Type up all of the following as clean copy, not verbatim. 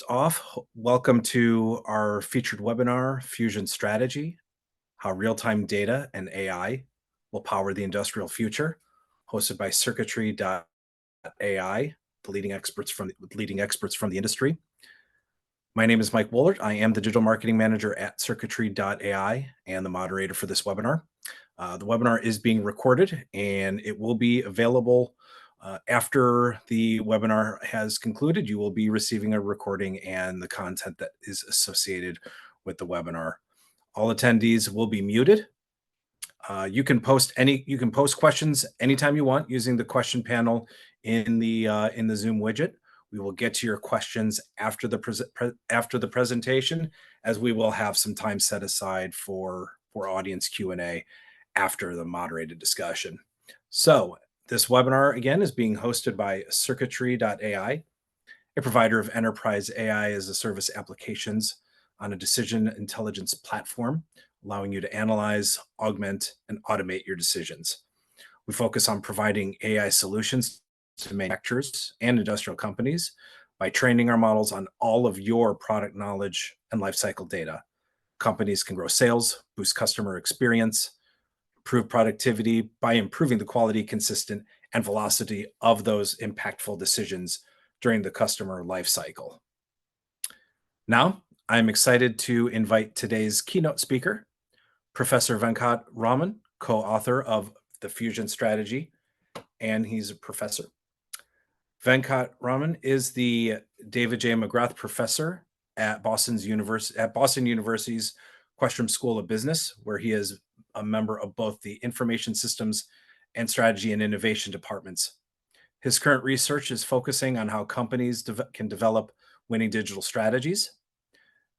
Welcome to our featured webinar, Fusion Strategy, How Real-Time Data and AI Will Power the Industrial Future, hosted by Circuitry.AI, the leading experts from the industry. My name is Mike Woolard. I am the Digital Marketing Manager at Circuitry.AI and the moderator for this webinar. The webinar is being recorded and it will be available after the webinar has concluded. You will be receiving a recording and the content that is associated with the webinar. All attendees will be muted. You can post questions anytime you want using the question panel in the Zoom widget. We will get to your questions after the presentation, as we will have some time set aside for audience Q&A after the moderated discussion. So this webinar, again, is being hosted by Circuitry.AI, a provider of enterprise AI as a service applications on a decision intelligence platform, allowing you to analyze, augment, and automate your decisions. We focus on providing AI solutions to manufacturers and industrial companies by training our models on all of your product knowledge and lifecycle data. Companies can grow sales, boost customer experience, improve productivity by improving the quality, consistent, and velocity of those impactful decisions during the customer lifecycle. Now, I'm excited to invite today's keynote speaker, Professor Venkat Venkatraman, co-author of The Fusion Strategy, and he's a professor. Venkat Venkatraman is the David J. McGrath Professor at Boston University's Questrom School of Business, where he is a member of both the Information Systems and Strategy and Innovation departments. His current research is focusing on how companies can develop winning digital strategies.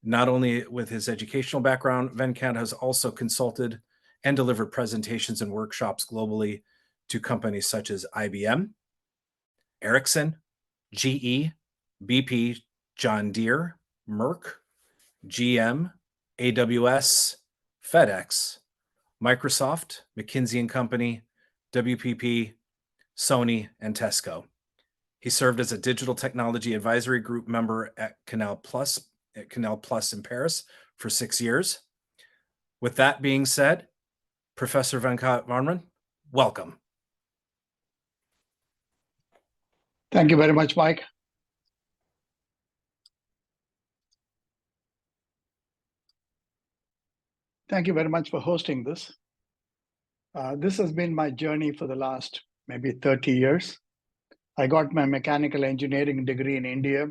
Not only with his educational background, Venkat has also consulted and delivered presentations and workshops globally to companies such as IBM, Ericsson, GE, BP, John Deere, Merck, GM, AWS, FedEx, Microsoft, McKinsey & Company, WPP, Sony, and Tesco. He served as a digital technology advisory group member at Canal Plus in Paris for 6 years. With that being said, Professor Venkat Venkatraman, welcome. Thank you very much, Mike. Thank you very much for hosting this. This has been my journey for the last maybe 30 years. I got my mechanical engineering degree in India.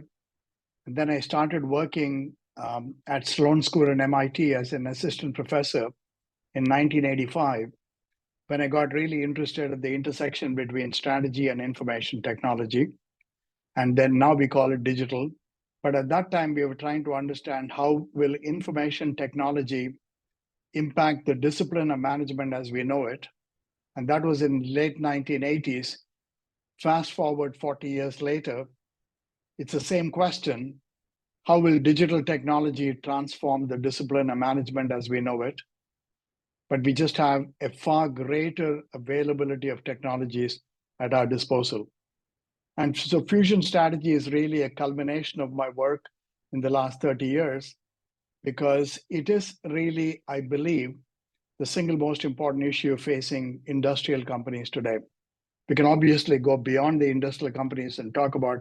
And then I started working at Sloan School and MIT as an assistant professor in 1985, when I got really interested at the intersection between strategy and information technology. And then now we call it digital. But at that time, we were trying to understand how will information technology impact the discipline of management as we know it. And that was in late 1980s. Fast forward 40 years later, it's the same question. How will digital technology transform the discipline of management as we know it? But we just have a far greater availability of technologies at our disposal. And so Fusion Strategy is really a culmination of my work in the last 30 years, because it is really, I believe, the single most important issue facing industrial companies today. We can obviously go beyond the industrial companies and talk about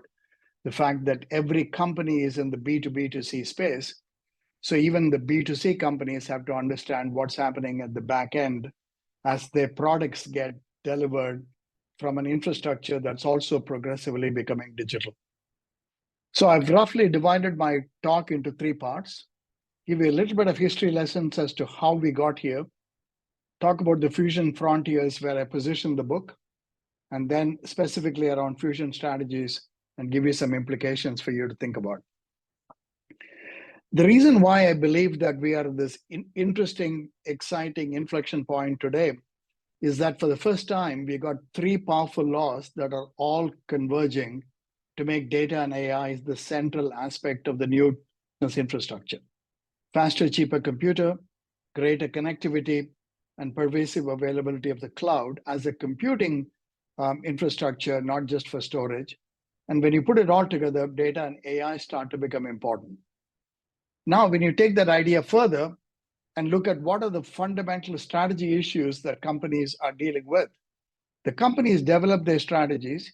the fact that every company is in the B2B2C space. So even the B2C companies have to understand what's happening at the back end as their products get delivered from an infrastructure that's also progressively becoming digital. So I've roughly divided my talk into 3 parts. Give you a little bit of history lessons as to how we got here, talk about the fusion frontiers where I positioned the book, and then specifically around fusion strategies and give you some implications for you to think about. The reason why I believe that we are at this interesting, exciting inflection point today is that for the first time, we got 3 powerful laws that are all converging to make data and AI the central aspect of the new business infrastructure. Faster, cheaper computer, greater connectivity, and pervasive availability of the cloud as a computing infrastructure, not just for storage. And when you put it all together, data and AI start to become important. Now, when you take that idea further and look at what are the fundamental strategy issues that companies are dealing with, the companies develop their strategies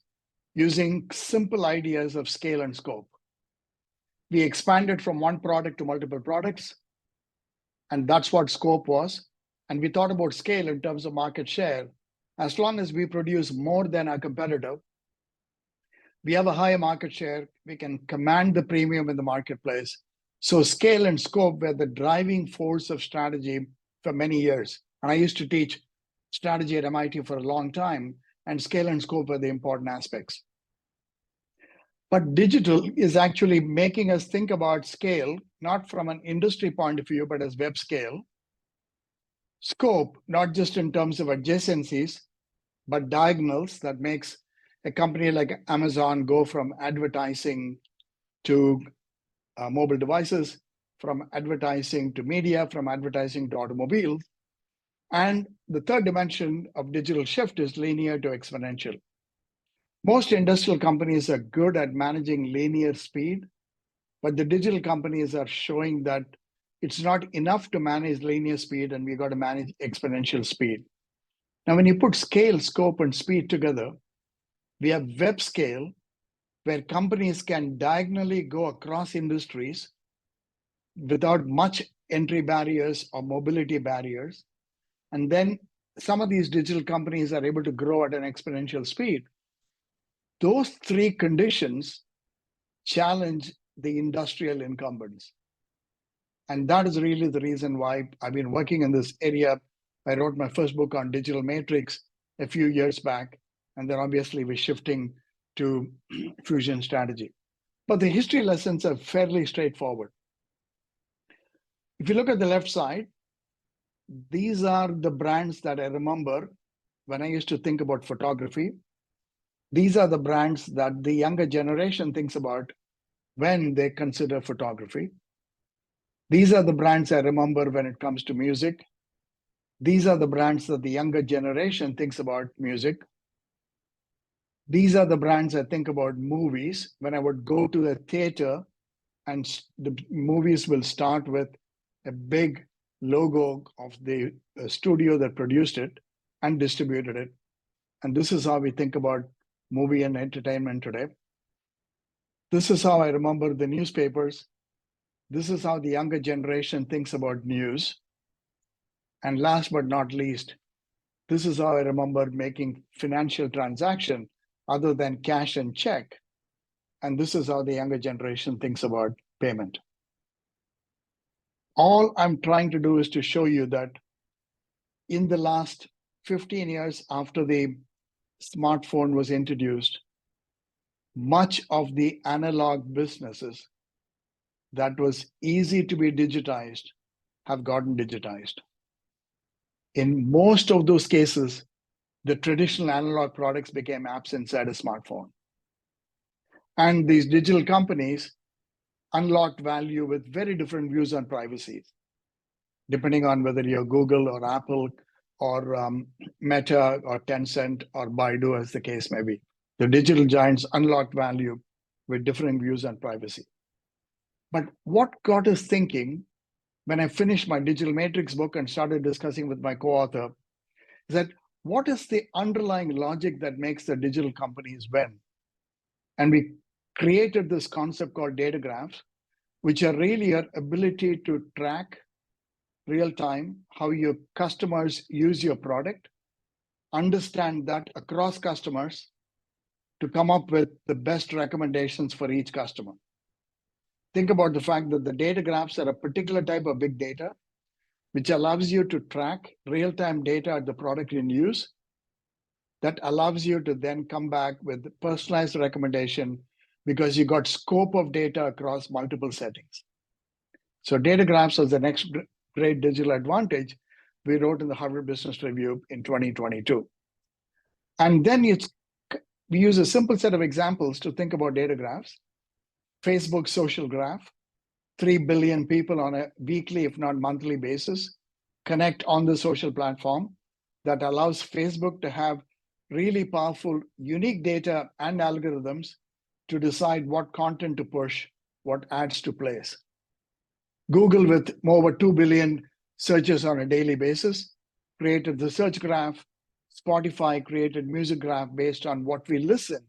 using simple ideas of scale and scope. We expanded from one product to multiple products, and that's what scope was. And we thought about scale in terms of market share. As long as we produce more than our competitor, we have a higher market share, we can command the premium in the marketplace. So scale and scope were the driving force of strategy for many years. And I used to teach strategy at MIT for a long time, and scale and scope were the important aspects. But digital is actually making us think about scale, not from an industry point of view, but as web scale. Scope, not just in terms of adjacencies, but diagonals that makes a company like Amazon go from advertising to mobile devices, from advertising to media, from advertising to automobiles. And the third dimension of digital shift is linear to exponential. Most industrial companies are good at managing linear speed, but the digital companies are showing that it's not enough to manage linear speed, and we've got to manage exponential speed. Now, when you put scale, scope, and speed together, we have web scale, where companies can diagonally go across industries without much entry barriers or mobility barriers. And then some of these digital companies are able to grow at an exponential speed. Those three conditions challenge the industrial incumbents. And that is really the reason why I've been working in this area. I wrote my first book on digital matrix a few years back, and then obviously we're shifting to fusion strategy. But the history lessons are fairly straightforward. If you look at the left side, these are the brands that I remember when I used to think about photography. These are the brands that the younger generation thinks about when they consider photography. These are the brands I remember when it comes to music. These are the brands that the younger generation thinks about music. These are the brands I think about movies. When I would go to the theater, and the movies will start with a big logo of the studio that produced it and distributed it. And this is how we think about movie and entertainment today. This is how I remember the newspapers. This is how the younger generation thinks about news. And last but not least, this is how I remember making financial transaction other than cash and check. And this is how the younger generation thinks about payment. All I'm trying to do is to show you that in the last 15 years after the smartphone was introduced, much of the analog businesses that was easy to be digitized have gotten digitized. In most of those cases, the traditional analog products became apps inside a smartphone. And these digital companies unlocked value with very different views on privacy, depending on whether you're Google or Apple or Meta or Tencent or Baidu, as the case may be. The digital giants unlocked value with different views on privacy. But what got us thinking when I finished my digital matrix book and started discussing with my co-author is that what is the underlying logic that makes the digital companies win? And we created this concept called data graphs, which are really your ability to track real time how your customers use your product, understand that across customers to come up with the best recommendations for each customer. Think about the fact that the data graphs are a particular type of big data, which allows you to track real-time data at the product in use. That allows you to then come back with personalized recommendation because you got scope of data across multiple settings. So data graphs is the next great digital advantage we wrote in the Harvard Business Review in 2022. And then we use a simple set of examples to think about data graphs. Facebook social graph, 3 billion people on a weekly, if not monthly basis, connect on the social platform that allows Facebook to have really powerful, unique data and algorithms to decide what content to push, what ads to place. Google, with over 2 billion searches on a daily basis, created the search graph. Spotify created music graph based on what we listen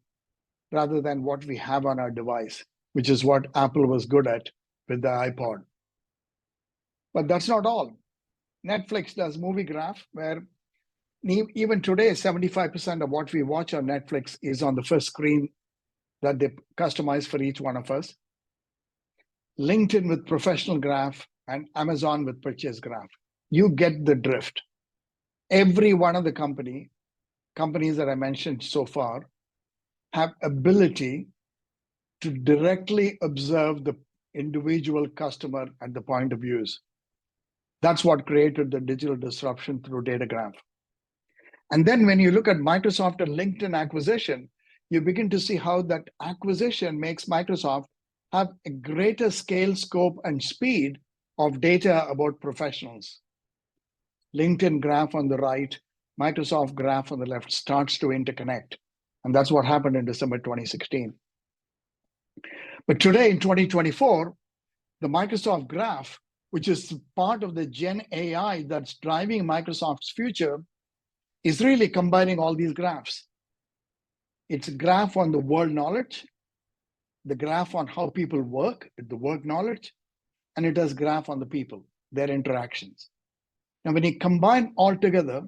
rather than what we have on our device, which is what Apple was good at with the iPod. But that's not all. Netflix does movie graph, where even today, 75% of what we watch on Netflix is on the first screen that they customize for each one of us. LinkedIn with professional graph, and Amazon with purchase graph. You get the drift. Every one of the companies that I mentioned so far have ability to directly observe the individual customer at the point of use. That's what created the digital disruption through data graph. And then when you look at Microsoft and LinkedIn acquisition, you begin to see how that acquisition makes Microsoft have a greater scale, scope, and speed of data about professionals. LinkedIn graph on the right, Microsoft graph on the left starts to interconnect. And that's what happened in December 2016. But today in 2024, the Microsoft graph, which is part of the Gen AI that's driving Microsoft's future, is really combining all these graphs. It's a graph on the world knowledge, the graph on how people work, the work knowledge, and it has graph on the people, their interactions. Now, when you combine all together,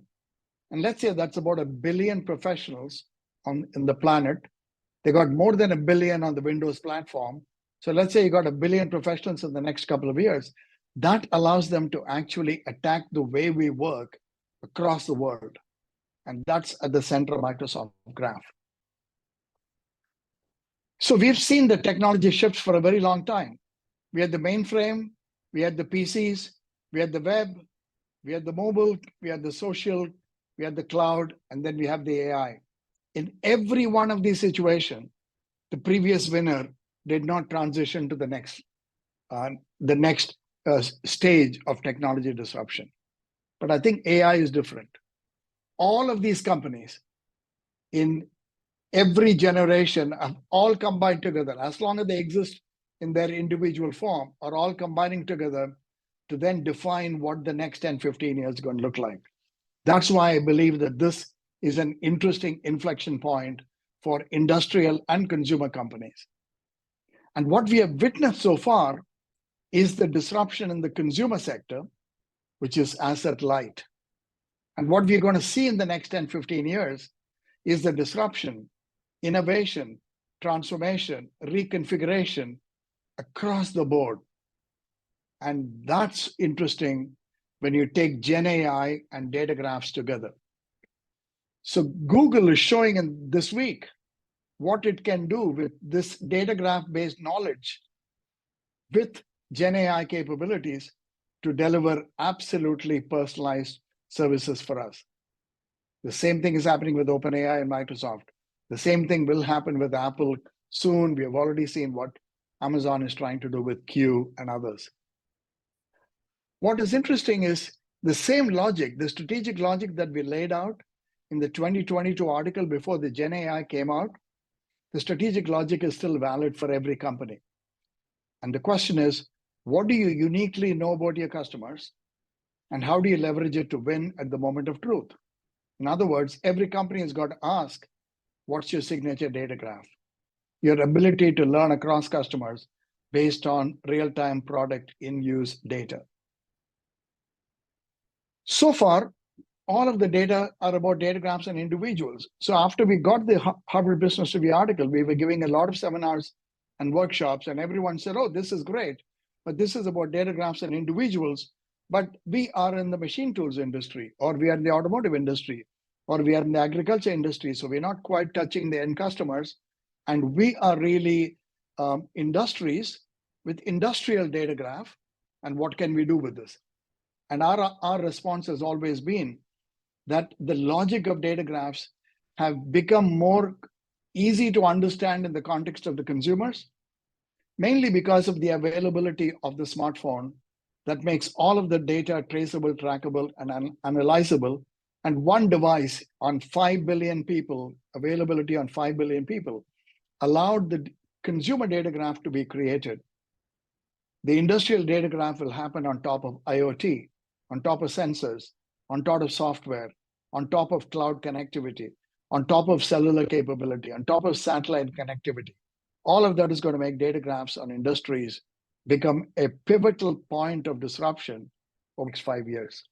and let's say that's about 1 billion professionals in the planet, they got more than 1 billion on the Windows platform. So let's say you got 1 billion professionals in the next couple of years. That allows them to actually attack the way we work across the world. And that's at the center of Microsoft graph. So we've seen the technology shifts for a very long time. We had the mainframe, we had the PCs, we had the web, we had the mobile, we had the social, we had the cloud, and then we have the AI. In every one of these situations, the previous winner did not transition to the next stage of technology disruption. But I think AI is different. All of these companies in every generation are all combined together, as long as they exist in their individual form, are all combining together to then define what the next 10, 15 years is going to look like. That's why I believe that this is an interesting inflection point for industrial and consumer companies. And what we have witnessed so far is the disruption in the consumer sector, which is asset light. And what we're going to see in the next 10, 15 years is the disruption, innovation, transformation, reconfiguration across the board. And that's interesting when you take Gen AI and data graphs together. So Google is showing in this week what it can do with this data graph-based knowledge with Gen AI capabilities to deliver absolutely personalized services for us. The same thing is happening with OpenAI and Microsoft. The same thing will happen with Apple soon. We have already seen what Amazon is trying to do with Q and others. What is interesting is the same logic, the strategic logic that we laid out in the 2022 article before the Gen AI came out, the strategic logic is still valid for every company. And the question is, what do you uniquely know about your customers? And how do you leverage it to win at the moment of truth? In other words, every company has got to ask, what's your signature data graph? Your ability to learn across customers based on real-time product in-use data. So far, all of the data are about data graphs and individuals. So after we got the Harvard Business Review article, we were giving a lot of seminars and workshops, and everyone said, oh, this is great, but this is about data graphs and individuals. But we are in the machine tools industry, or we are in the automotive industry, or we are in the agriculture industry. So we're not quite touching the end customers. And we are really industries with industrial data graph. And what can we do with this? And our response has always been that the logic of data graphs have become more easy to understand in the context of the consumers, mainly because of the availability of the smartphone that makes all of the data traceable, trackable, and analyzable. And one device on 5 billion people, availability on 5 billion people, allowed the consumer data graph to be created. The industrial data graph will happen on top of IoT, on top of sensors, on top of software, on top of cloud connectivity, on top of cellular capability, on top of satellite connectivity. All of that is going to make data graphs on industries become a pivotal point of disruption over the next 5 years.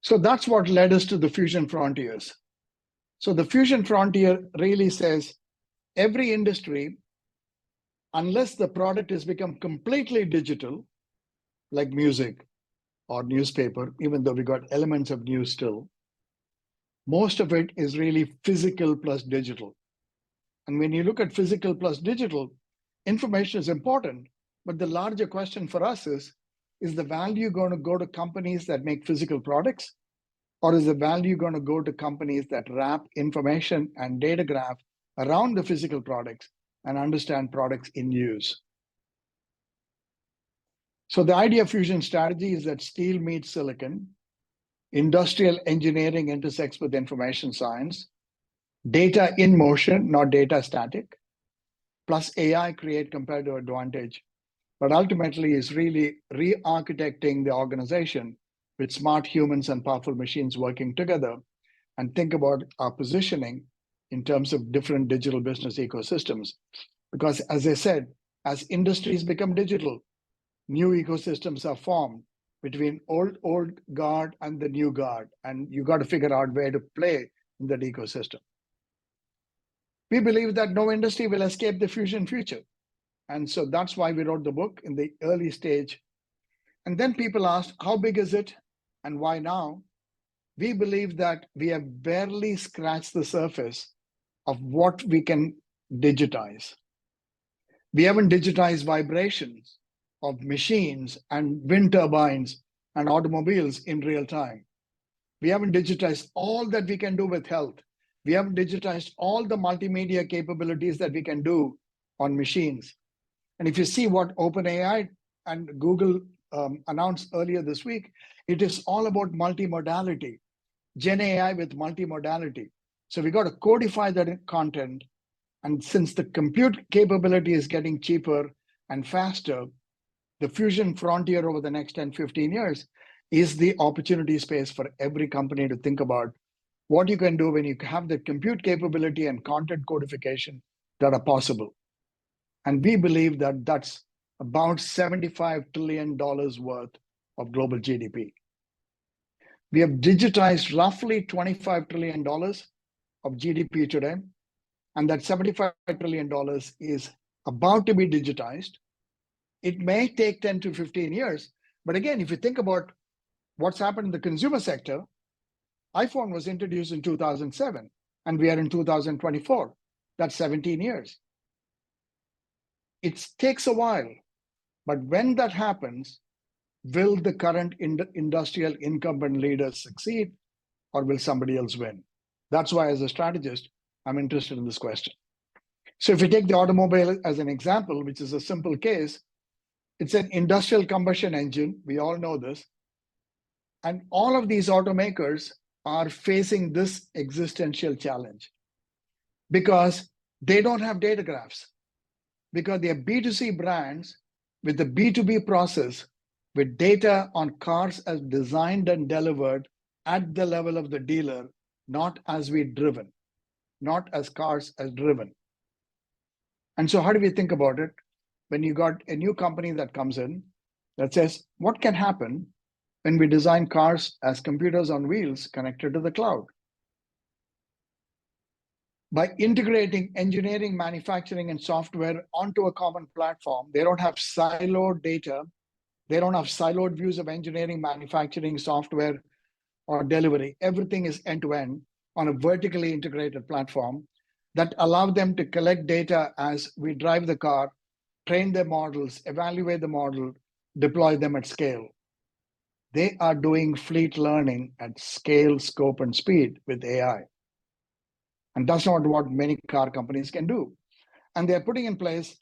So that's what led us to the Fusion Frontiers. So the Fusion Frontier really says every industry, unless the product has become completely digital, like music or newspaper, even though we got elements of news still, most of it is really physical plus digital. And when you look at physical plus digital, information is important, but the larger question for us is the value going to go to companies that make physical products, or is the value going to go to companies that wrap information and data graph around the physical products and understand products in use? So the idea of fusion strategy is that steel meets silicon, industrial engineering intersects with information science, data in motion, not data static, plus AI create competitive advantage, but ultimately is really re-architecting the organization with smart humans and powerful machines working together, and think about our positioning in terms of different digital business ecosystems. Because as I said, as industries become digital, new ecosystems are formed between old guard and the new guard, and you got to figure out where to play in that ecosystem. We believe that no industry will escape the fusion future. And so that's why we wrote the book in the early stage. And then people asked, how big is it and why now? We believe that we have barely scratched the surface of what we can digitize. We haven't digitized vibrations of machines and wind turbines and automobiles in real time. We haven't digitized all that we can do with health. We haven't digitized all the multimedia capabilities that we can do on machines. And if you see what OpenAI and Google announced earlier this week, it is all about multimodality, Gen AI with multimodality. So we got to codify that content. And since the compute capability is getting cheaper and faster, the fusion frontier over the next 10, 15 years is the opportunity space for every company to think about what you can do when you have the compute capability and content codification that are possible. And we believe that that's about $75 trillion worth of global GDP. We have digitized roughly $25 trillion of GDP today, and that $75 trillion is about to be digitized. It may take 10 to 15 years, but again, if you think about what's happened in the consumer sector, iPhone was introduced in 2007, and we are in 2024. That's 17 years. It takes a while, but when that happens, will the current industrial incumbent leaders succeed, or will somebody else win? That's why, as a strategist, I'm interested in this question. So if you take the automobile as an example, which is a simple case, it's an industrial combustion engine. We all know this. And all of these automakers are facing this existential challenge because they don't have data graphs, because they are B2C brands with the B2B process, with data on cars as designed and delivered at the level of the dealer, not as driven, not as cars as driven. And so how do we think about it? When you got a new company that comes in that says, what can happen when we design cars as computers on wheels connected to the cloud? By integrating engineering, manufacturing, and software onto a common platform, they don't have siloed data. They don't have siloed views of engineering, manufacturing, software, or delivery. Everything is end-to-end on a vertically integrated platform that allow them to collect data as we drive the car, train their models, evaluate the model, deploy them at scale. They are doing fleet learning at scale, scope, and speed with AI. And that's not what many car companies can do. And they're putting in place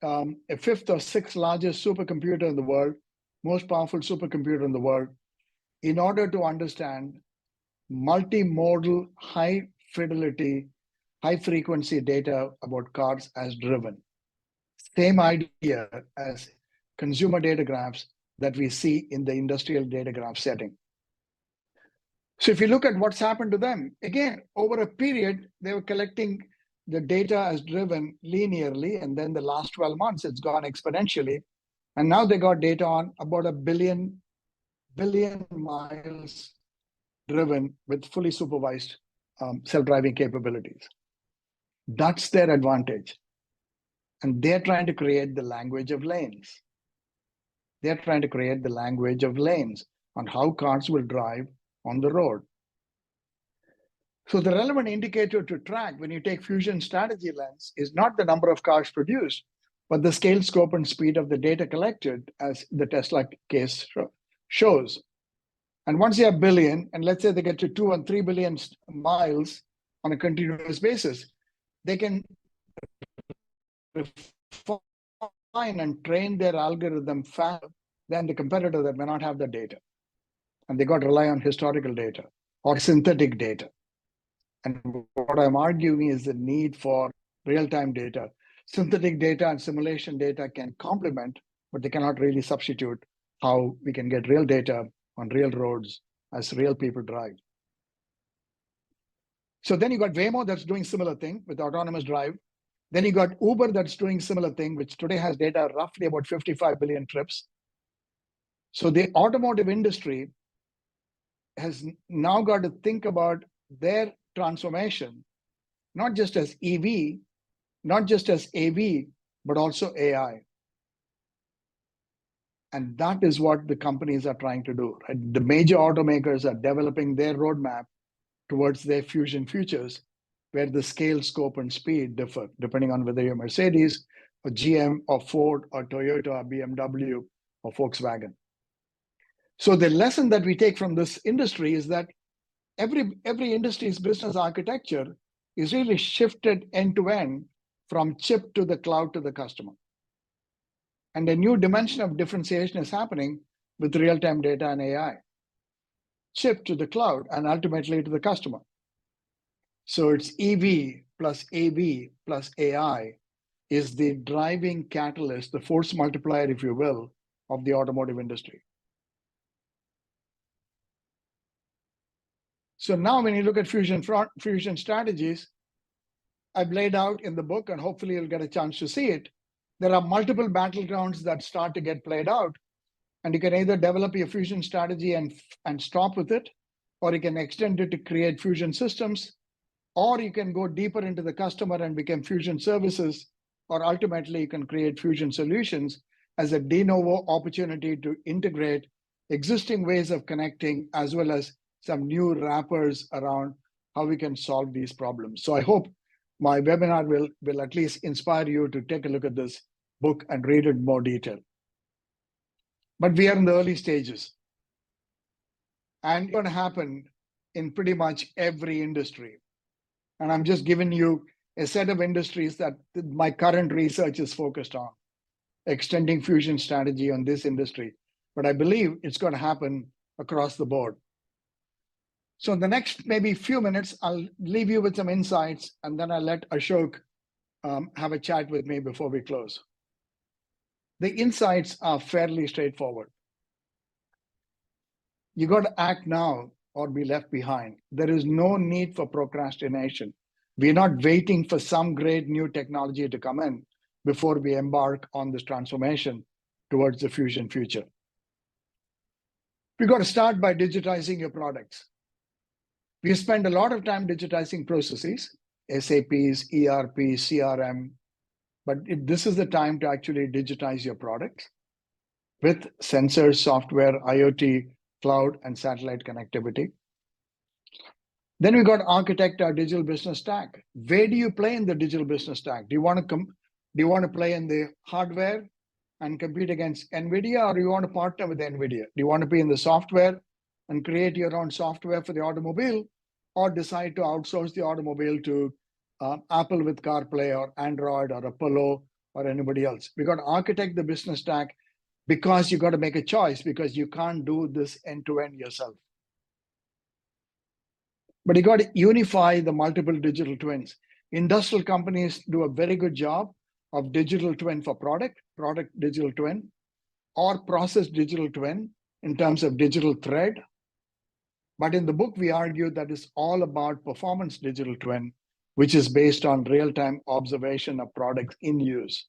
a fifth or sixth largest supercomputer in the world, most powerful supercomputer in the world, in order to understand multimodal, high fidelity, high-frequency data about cars as driven. Same idea as consumer data graphs that we see in the industrial data graph setting. So if you look at what's happened to them, again, over a period, they were collecting the data as driven linearly, and then the last 12 months, it's gone exponentially. And now they got data on about 1 billion miles driven with fully supervised self-driving capabilities. That's their advantage. And they're trying to create the language of lanes. They're trying to create the language of lanes on how cars will drive on the road. So the relevant indicator to track when you take Fusion Strategy Lens is not the number of cars produced, but the scale, scope, and speed of the data collected, as the Tesla case shows. And once you have billion, and let's say they get to 2 and 3 billion miles on a continuous basis, they can refine and train their algorithm faster than the competitor that may not have the data. And they got to rely on historical data or synthetic data. And what I'm arguing is the need for real-time data. Synthetic data and simulation data can complement, but they cannot really substitute how we can get real data on real roads as real people drive. So then you got Waymo that's doing similar thing with autonomous drive. Then you got Uber that's doing similar thing, which today has data roughly about 55 billion trips. So the automotive industry has now got to think about their transformation, not just as EV, not just as AV, but also AI. And that is what the companies are trying to do. Right? The major automakers are developing their roadmap towards their fusion futures, where the scale, scope, and speed differ, depending on whether you're Mercedes, or GM, or Ford, or Toyota, or BMW, or Volkswagen. So the lesson that we take from this industry is that every industry's business architecture is really shifted end-to-end from chip to the cloud to the customer. And a new dimension of differentiation is happening with real-time data and AI. Chip to the cloud and ultimately to the customer. So it's EV plus AV plus AI is the driving catalyst, the force multiplier, if you will, of the automotive industry. So now when you look at fusion strategies, I've laid out in the book, and hopefully you'll get a chance to see it. There are multiple battlegrounds that start to get played out, and you can either develop your fusion strategy and stop with it, or you can extend it to create fusion systems, or you can go deeper into the customer and become fusion services, or ultimately you can create fusion solutions as a de novo opportunity to integrate existing ways of connecting, as well as some new wrappers around how we can solve these problems. So I hope my webinar will at least inspire you to take a look at this book and read it in more detail. But we are in the early stages. And it's going to happen in pretty much every industry. And I'm just giving you a set of industries that my current research is focused on, extending fusion strategy on this industry. But I believe it's going to happen across the board. So in the next maybe few minutes, I'll leave you with some insights, and then I'll let Ashok have a chat with me before we close. The insights are fairly straightforward. You got to act now or be left behind. There is no need for procrastination. We're not waiting for some great new technology to come in before we embark on this transformation towards the fusion future. We got to start by digitizing your products. We spend a lot of time digitizing processes, SAPs, ERP, CRM, but this is the time to actually digitize your products with sensors, software, IoT, cloud, and satellite connectivity. Then we got to architect our digital business stack. Where do you play in the digital business stack? Do you want to play in the hardware and compete against NVIDIA, or do you want to partner with NVIDIA? Do you want to be in the software and create your own software for the automobile, or decide to outsource the automobile to Apple with CarPlay, or Android, or Apollo, or anybody else? We got to architect the business stack because you got to make a choice, because you can't do this end-to-end yourself. But you got to unify the multiple digital twins. Industrial companies do a very good job of digital twin for product digital twin, or process digital twin in terms of digital thread. But in the book, we argue that it's all about performance digital twin, which is based on real-time observation of products in use.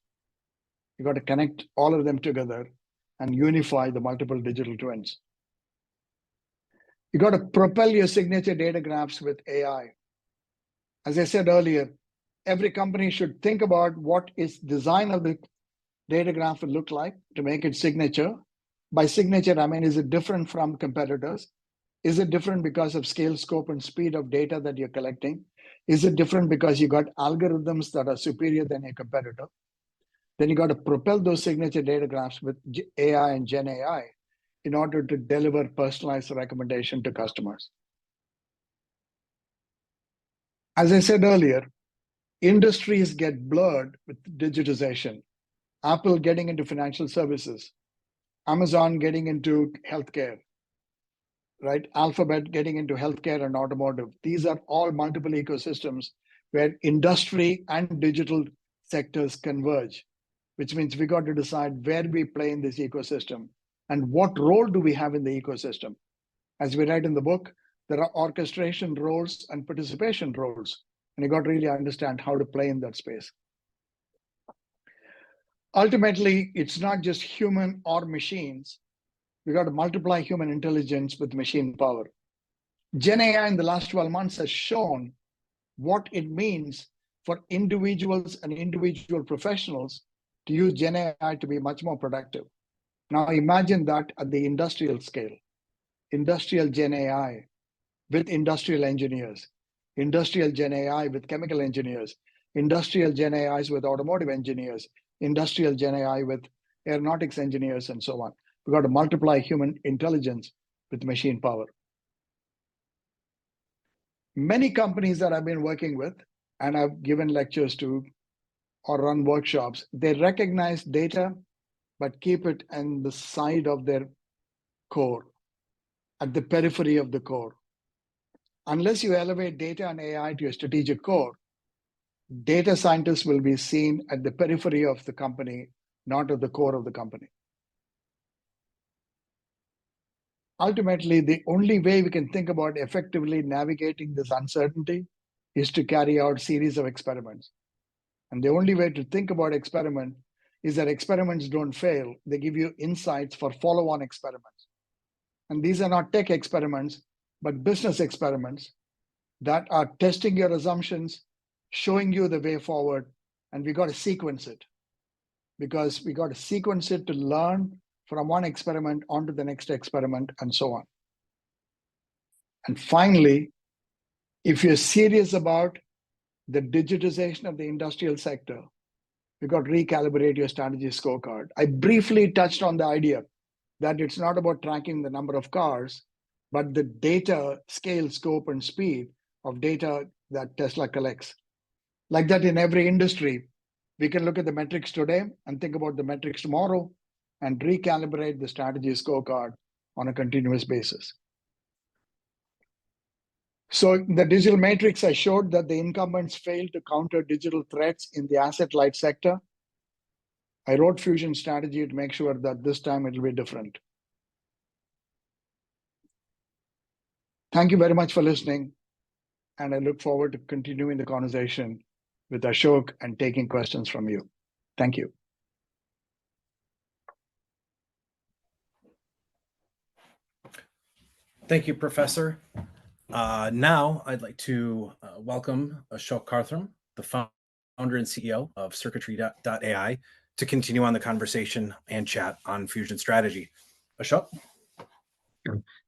You got to connect all of them together and unify the multiple digital twins. You got to propel your signature data graphs with AI. As I said earlier, every company should think about what its design of the data graph will look like to make it signature. By signature, I mean, is it different from competitors? Is it different because of scale, scope, and speed of data that you're collecting? Is it different because you got algorithms that are superior than your competitor? Then you got to propel those signature data graphs with AI and Gen AI in order to deliver personalized recommendation to customers. As I said earlier, industries get blurred with digitization. Apple getting into financial services, Amazon getting into healthcare, right? Alphabet getting into healthcare and automotive. These are all multiple ecosystems where industry and digital sectors converge, which means we got to decide where we play in this ecosystem and what role do we have in the ecosystem. As we write in the book, there are orchestration roles and participation roles, and you got to really understand how to play in that space. Ultimately, it's not just human or machines. We got to multiply human intelligence with machine power. Gen AI in the last 12 months has shown what it means for individuals and individual professionals to use Gen AI to be much more productive. Now imagine that at the industrial scale, industrial Gen AI with industrial engineers, industrial Gen AI with chemical engineers, industrial Gen AIs with automotive engineers, industrial Gen AI with aeronautics engineers, and so on. We've got to multiply human intelligence with machine power. Many companies that I've been working with, and I've given lectures to or run workshops, they recognize data, but keep it on the side of their core, at the periphery of the core. Unless you elevate data and AI to a strategic core, data scientists will be seen at the periphery of the company, not at the core of the company. Ultimately, the only way we can think about effectively navigating this uncertainty is to carry out a series of experiments. And the only way to think about experiment is that experiments don't fail. They give you insights for follow-on experiments. And these are not tech experiments, but business experiments that are testing your assumptions, showing you the way forward, and we got to sequence it. Because we got to sequence it to learn from one experiment onto the next experiment, and so on. And finally, if you're serious about the digitization of the industrial sector, you got to recalibrate your strategy scorecard. I briefly touched on the idea that it's not about tracking the number of cars, but the data scale, scope, and speed of data that Tesla collects. Like that in every industry, we can look at the metrics today and think about the metrics tomorrow and recalibrate the strategy scorecard on a continuous basis. So the digital matrix, I showed that the incumbents failed to counter digital threats in the asset-light sector. I wrote Fusion strategy to make sure that this time it'll be different. Thank you very much for listening, and I look forward to continuing the conversation with Ashok and taking questions from you. Thank you. Thank you, Professor. Now I'd like to welcome Ashok Kartham, the founder and CEO of Circuitry.AI, to continue on the conversation and chat on Fusion strategy. Ashok?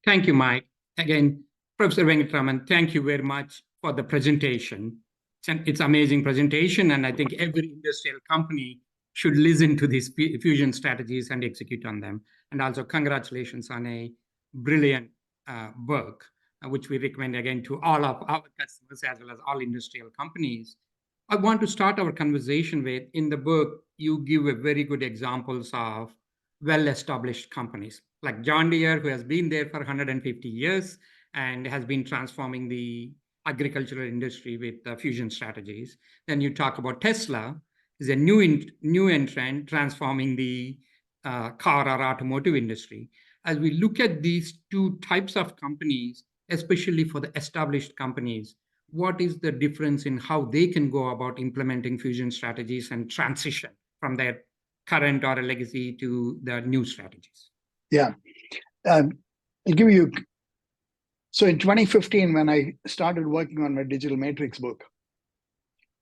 Thank you, Mike. Again, Professor Venkatraman, thank you very much for the presentation. It's an amazing presentation, and I think every industrial company should listen to these Fusion strategies and execute on them. And also congratulations on a brilliant book, which we recommend again to all of our customers as well as all industrial companies. I want to start our conversation with, in the book, you give a very good examples of well-established companies like John Deere, who has been there for 150 years and has been transforming the agricultural industry with fusion strategies. Then you talk about Tesla is a new entrant transforming the car or automotive industry. As we look at these two types of companies, especially for the established companies, what is the difference in how they can go about implementing fusion strategies and transition from their current or a legacy to the new strategies? Yeah. I'll give you. So in 2015, when I started working on my digital matrix book,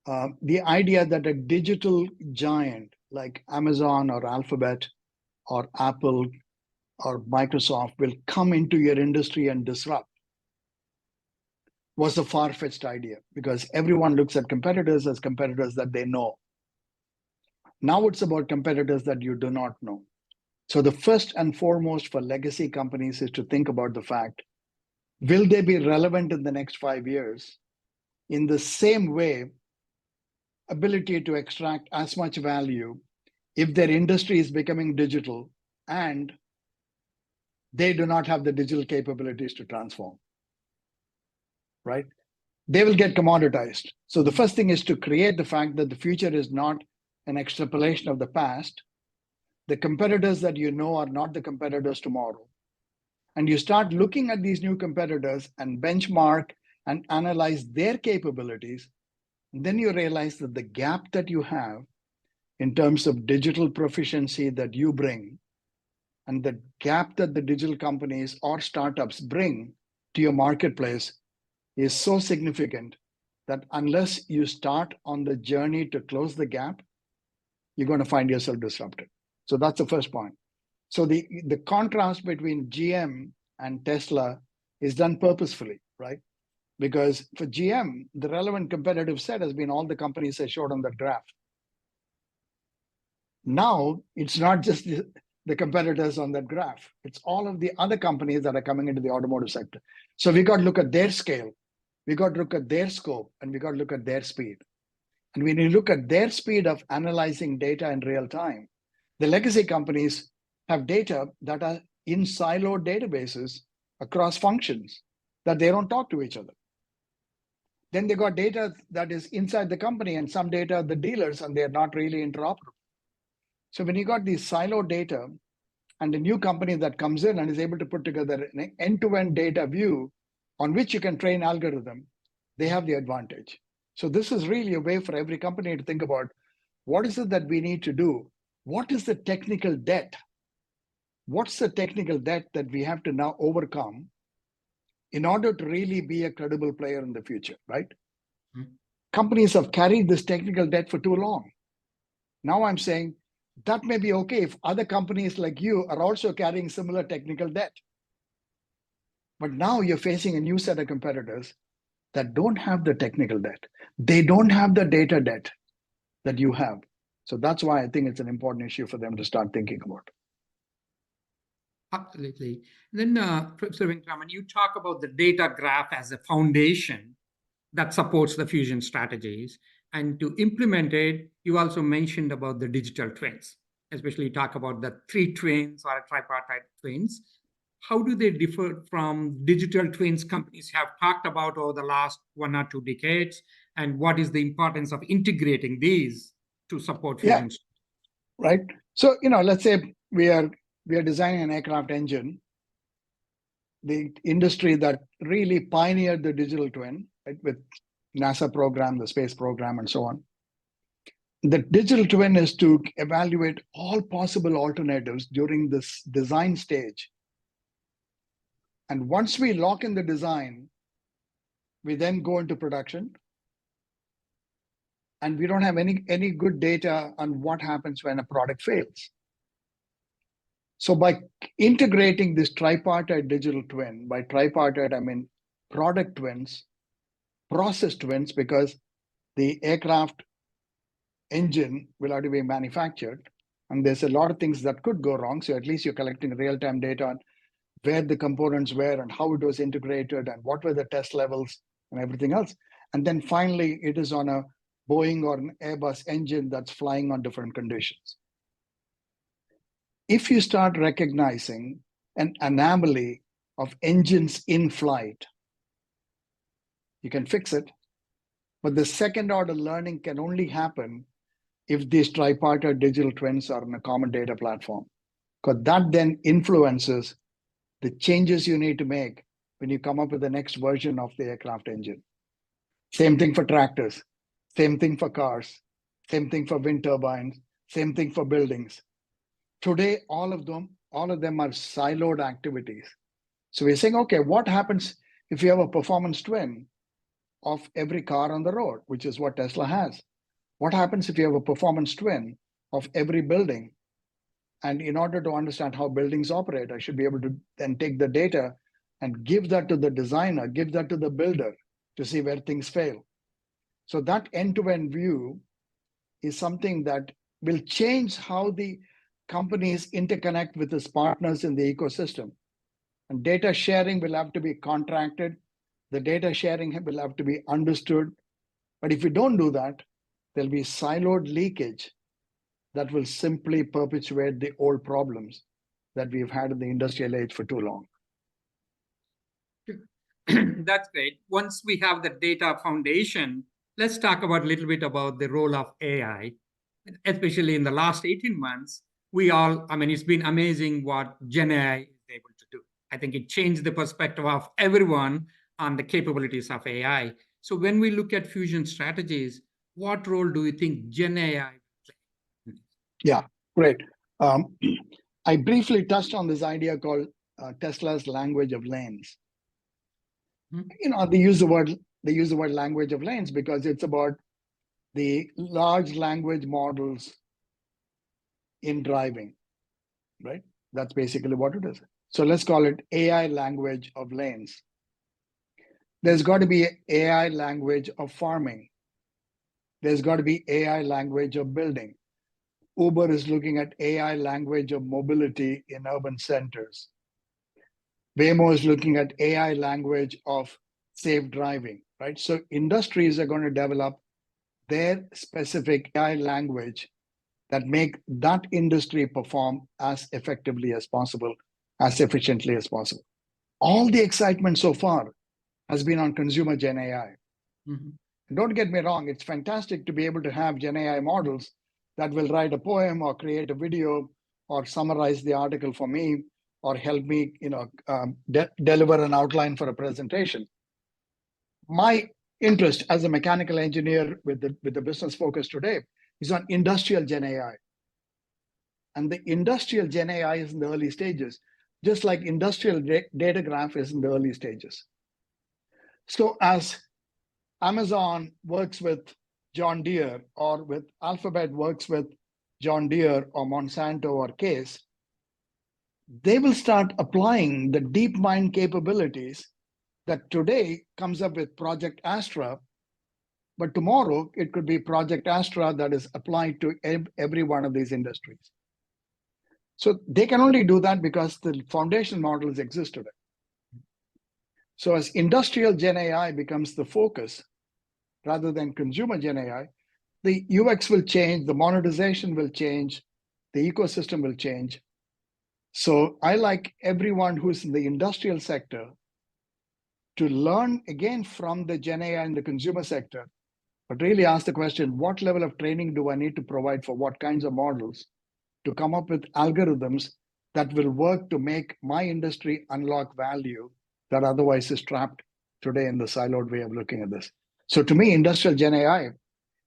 the idea that a digital giant like Amazon or Alphabet or Apple or Microsoft will come into your industry and disrupt was a far-fetched idea, because everyone looks at competitors as competitors that they know. Now it's about competitors that you do not know. So the first and foremost for legacy companies is to think about the fact, will they be relevant in the next 5 years? In the same way, ability to extract as much value if their industry is becoming digital and they do not have the digital capabilities to transform, right? They will get commoditized. So the first thing is to create the fact that the future is not an extrapolation of the past. The competitors that you know are not the competitors tomorrow. And you start looking at these new competitors and benchmark and analyze their capabilities. And then you realize that the gap that you have in terms of digital proficiency that you bring, and the gap that the digital companies or startups bring to your marketplace is so significant that unless you start on the journey to close the gap, you're going to find yourself disrupted. So that's the first point. So the contrast between GM and Tesla is done purposefully, right? Because for GM, the relevant competitive set has been all the companies I showed on that graph. Now, it's not just the competitors on that graph. It's all of the other companies that are coming into the automotive sector. So we got to look at their scale. We got to look at their scope, and we got to look at their speed. And when you look at their speed of analyzing data in real time, the legacy companies have data that are in siloed databases across functions that they don't talk to each other. Then they got data that is inside the company and some data the dealers, and they're not really interoperable. So when you got these siloed data and a new company that comes in and is able to put together an end-to-end data view on which you can train algorithm, they have the advantage. So this is really a way for every company to think about, what is it that we need to do? What is the technical debt? What's the technical debt that we have to now overcome in order to really be a credible player in the future, right? Mm-hmm. Companies have carried this technical debt for too long. Now I'm saying that may be okay if other companies like you are also carrying similar technical debt. But now you're facing a new set of competitors that don't have the technical debt. They don't have the data debt that you have. So that's why I think it's an important issue for them to start thinking about. Absolutely. Then, Professor Venkatraman, you talk about the data graph as a foundation that supports the fusion strategies. And to implement it, you also mentioned about the digital twins, especially talk about the 3 twins or tripartite twins. How do they differ from digital twins companies have talked about over the last 1 or 2 decades? And what is the importance of integrating these to support fusion? Yeah, right. So, let's say we are designing an aircraft engine, the industry that really pioneered the digital twin, right, with NASA program, the space program, and so on. The digital twin is to evaluate all possible alternatives during this design stage. And once we lock in the design, we then go into production. And we don't have any good data on what happens when a product fails. So by integrating this tripartite digital twin, by tripartite, I mean product twins, process twins, because the aircraft engine will have to be manufactured. And there's a lot of things that could go wrong. So at least you're collecting real-time data on where the components were and how it was integrated and what were the test levels and everything else. And then finally, it is on a Boeing or an Airbus engine that's flying on different conditions. If you start recognizing an anomaly of engines in flight, You can fix it. But the second order learning can only happen if these tripartite digital twins are on a common data platform, because that then influences the changes you need to make when you come up with the next version of the aircraft engine. Same thing for tractors, same thing for cars, same thing for wind turbines, same thing for buildings. Today, all of them are siloed activities. So we're saying, okay, what happens if you have a performance twin of every car on the road, which is what Tesla has? What happens if you have a performance twin of every building? And in order to understand how buildings operate, I should be able to then take the data and give that to the designer, give that to the builder to see where things fail. So that end-to-end view is something that will change how the companies interconnect with its partners in the ecosystem. And data sharing will have to be contracted. The data sharing will have to be understood. But if we don't do that, there'll be siloed leakage that will simply perpetuate the old problems that we've had in the industrial age for too long. That's great. Once we have the data foundation, let's talk about a little bit about the role of AI, especially in the last 18 months. It's been amazing what Gen AI is able to do. I think it changed the perspective of everyone on the capabilities of AI. So when we look at fusion strategies, what role do you think Gen AI will play? Yeah, great. I briefly touched on this idea called Tesla's language of lanes. They use the word language of lanes because it's about the large language models in driving, right? That's basically what it is. So let's call it AI language of lanes. There's got to be AI language of farming. There's got to be AI language of building. Uber is looking at AI language of mobility in urban centers. Waymo is looking at AI language of safe driving, right? So industries are going to develop their specific AI language that make that industry perform as effectively as possible, as efficiently as possible. All the excitement so far has been on consumer Gen AI. Mm-hmm. Don't get me wrong, it's fantastic to be able to have Gen AI models that will write a poem or create a video or summarize the article for me or help me deliver an outline for a presentation. My interest as a mechanical engineer with the business focus today is on industrial Gen AI. And the industrial Gen AI is in the early stages, just like industrial data graph is in the early stages. So as Amazon works with John Deere, or with Alphabet works with John Deere or Monsanto or Case, they will start applying the DeepMind capabilities that today comes up with Project Astra, but tomorrow it could be Project Astra that is applied to every one of these industries. So they can only do that because the foundation models exist today. So as industrial Gen AI becomes the focus rather than consumer Gen AI, the UX will change, the monetization will change, the ecosystem will change. So I like everyone who's in the industrial sector to learn again from the Gen AI in the consumer sector, but really ask the question, what level of training do I need to provide for what kinds of models to come up with algorithms that will work to make my industry unlock value that otherwise is trapped today in the siloed way of looking at this. So to me, industrial Gen AI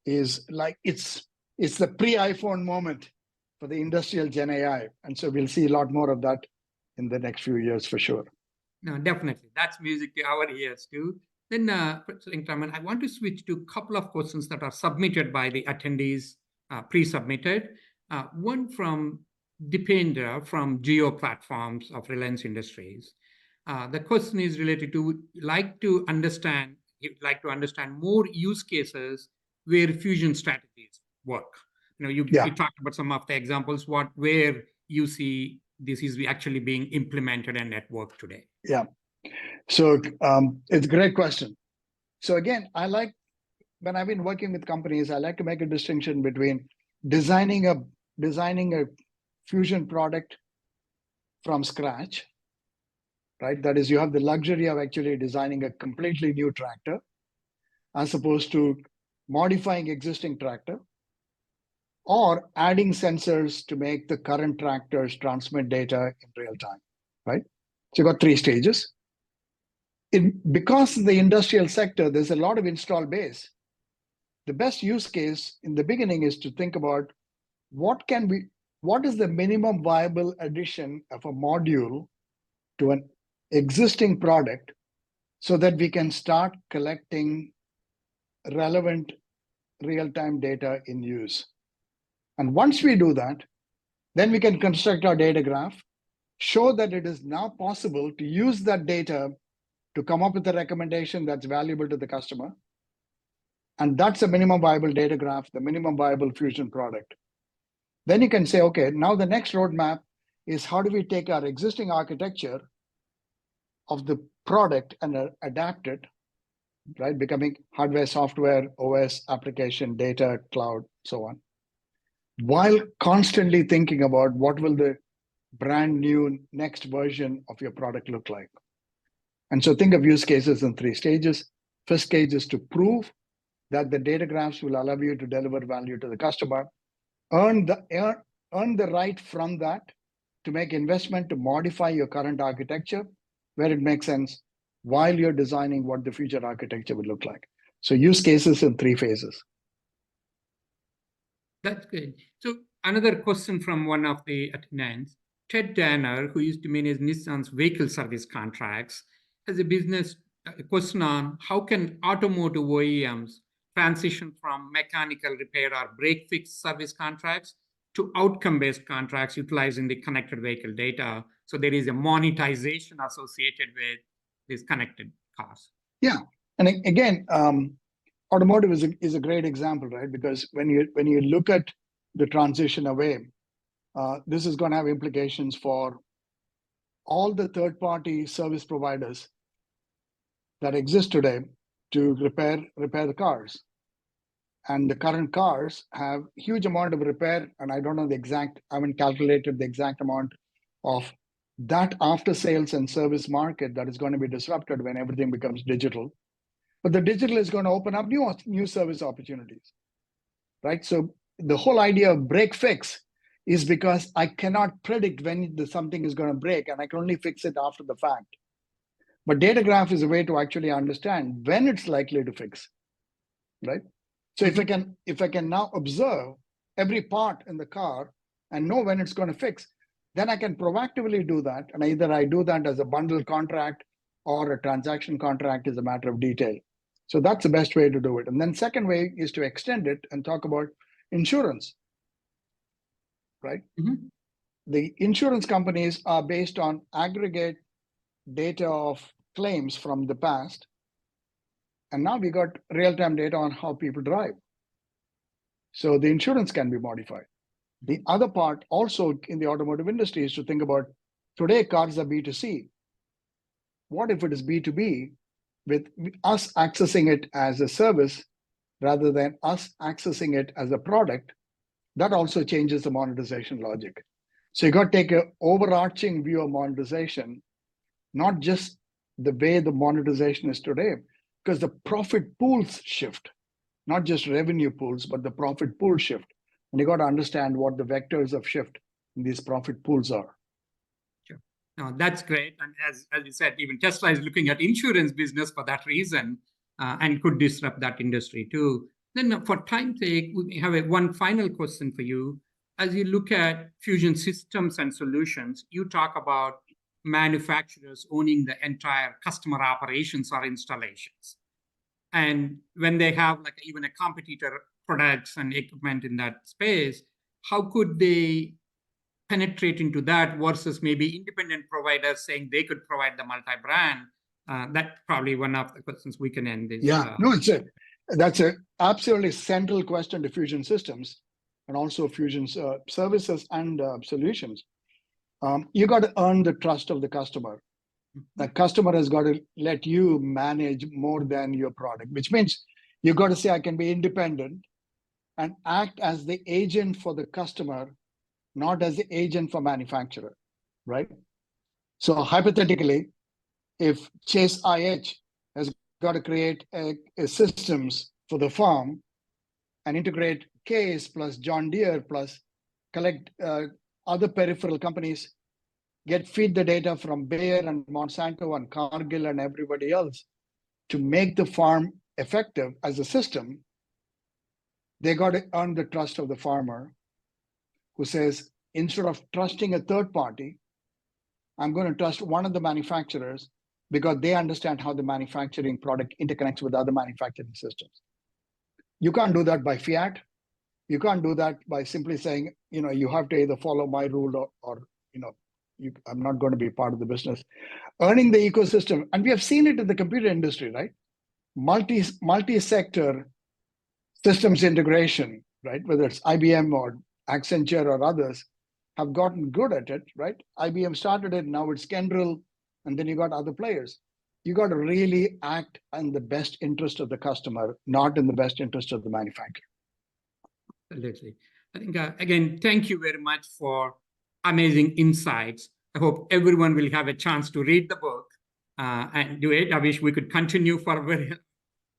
is like, it's the pre-iPhone moment for the industrial Gen AI. And so we'll see a lot more of that in the next few years for sure. No, definitely. That's music to our ears too. Then, Professor Venkatraman, I want to switch to a couple of questions that are submitted by the attendees, pre-submitted. One from Dipendra from Geo Platforms of Reliance Industries. The question is related to, you'd like to understand more use cases where fusion strategies work. You talked about some of the examples, where you see this is actually being implemented and at work today. Yeah. So it's a great question. So again, when I've been working with companies, I like to make a distinction between designing a fusion product from scratch, right? That is, you have the luxury of actually designing a completely new tractor, as opposed to modifying existing tractor or adding sensors to make the current tractors transmit data in real time, right? So you got 3 stages. Because in the industrial sector, there's a lot of install base. The best use case in the beginning is to think about what is the minimum viable addition of a module to an existing product so that we can start collecting relevant real-time data in use. And once we do that, then we can construct our data graph, show that it is now possible to use that data to come up with a recommendation that's valuable to the customer. And that's a minimum viable data graph, the minimum viable Fusion product. Then you can say, okay, now the next roadmap is how do we take our existing architecture of the product and adapt it, right? Becoming hardware, software, OS, application, data, cloud, so on, while constantly thinking about what will the brand new next version of your product look like. And so think of use cases in 3 stages. First stage is to prove that the data graphs will allow you to deliver value to the customer, earn the right from that to make investment to modify your current architecture where it makes sense while you're designing what the future architecture would look like. So use cases in 3 phases. That's good. So another question from one of the attendants, Ted Danner, who used to manage Nissan's vehicle service contracts, has a question on how can automotive OEMs transition from mechanical repair or break fix service contracts to outcome-based contracts utilizing the connected vehicle data. So there is a monetization associated with these connected cars. Yeah, and again, automotive is a great example, right? Because when you look at the transition away, this is going to have implications for all the third-party service providers that exist today to repair the cars. And the current cars have huge amount of repair, and I don't know I haven't calculated the exact amount of that after sales and service market that is going to be disrupted when everything becomes digital. But the digital is going to open up new service opportunities, right? So the whole idea of break fix is because I cannot predict when something is going to break, and I can only fix it after the fact. But data graph is a way to actually understand when it's likely to fix, right? So if I can now observe every part in the car and know when it's going to fix, then I can proactively do that. And either I do that as a bundle contract or a transaction contract is a matter of detail. So that's the best way to do it. And then second way is to extend it and talk about insurance, right? Mm-hmm. The insurance companies are based on aggregate data of claims from the past. And now we got real-time data on how people drive. So the insurance can be modified. The other part also in the automotive industry is to think about today cars are B2C. What if it is B2B with us accessing it as a service rather than us accessing it as a product? That also changes the monetization logic. So you got to take an overarching view of monetization, not just the way the monetization is today, because the profit pools shift, not just revenue pools, but the profit pool shift. And you got to understand what the vectors of shift in these profit pools are. Sure. No, that's great. And as you said, even Tesla is looking at insurance business for that reason and could disrupt that industry too. Then for time's sake, we have one final question for you. As you look at Fusion systems and solutions, you talk about manufacturers owning the entire customer operations or installations. And when they have like even a competitor products and equipment in that space, how could they penetrate into that versus maybe independent providers saying they could provide the multi-brand? That's probably one of the questions we can end this. Yeah, no, that's a absolutely central question to Fusion systems and also Fusion's services and solutions. You got to earn the trust of the customer. The customer has got to let you manage more than your product, which means you got to say, I can be independent and act as the agent for the customer, not as the agent for manufacturer, right? So hypothetically, if Chase IH has got to create a systems for the farm and integrate Case plus John Deere plus collect other peripheral companies, feed the data from Bayer and Monsanto and Cargill and everybody else to make the farm effective as a system. They got to earn the trust of the farmer who says, instead of trusting a third party, I'm going to trust one of the manufacturers because they understand how the manufacturing product interconnects with other manufacturing systems. You can't do that by fiat. You can't do that by simply saying, you have to either follow my rule or I'm not going to be part of the business. Earning the ecosystem, and we have seen it in the computer industry, right? Multi-sector systems integration, right? Whether it's IBM or Accenture or others have gotten good at it, right? IBM started it, now it's Kyndryl, and then you got other players. You got to really act in the best interest of the customer, not in the best interest of the manufacturer. Absolutely. I think, again, thank you very much for amazing insights. I hope everyone will have a chance to read the book and do it. I wish we could continue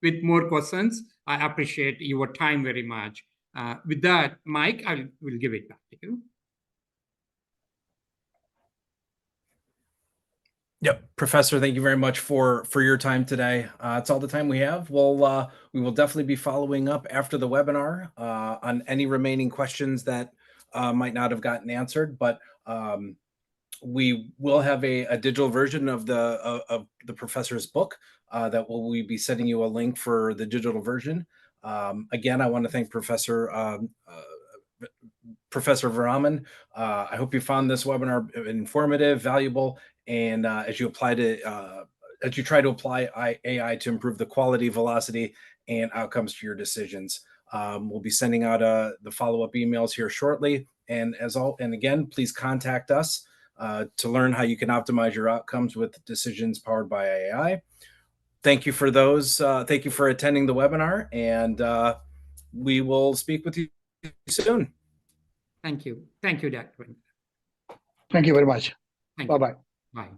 with more questions. I appreciate your time very much. With that, Mike, I will give it back to you. Yep, Professor, thank you very much for your time today. That's all the time we have. We will definitely be following up after the webinar on any remaining questions that might not have gotten answered, but we will have a digital version of the professor's book that we be sending you a link for the digital version. Again, I want to thank Professor Venkatraman. I hope you found this webinar informative, valuable, and as you try to apply AI to improve the quality, velocity, and outcomes to your decisions. We'll be sending out the follow-up emails here shortly. And again, please contact us to learn how you can optimize your outcomes with decisions powered by AI. Thank you for those. Thank you for attending the webinar, and we will speak with you soon. Thank you. Thank you, Dr. Thank you very much. Thank you. Bye-bye. Bye.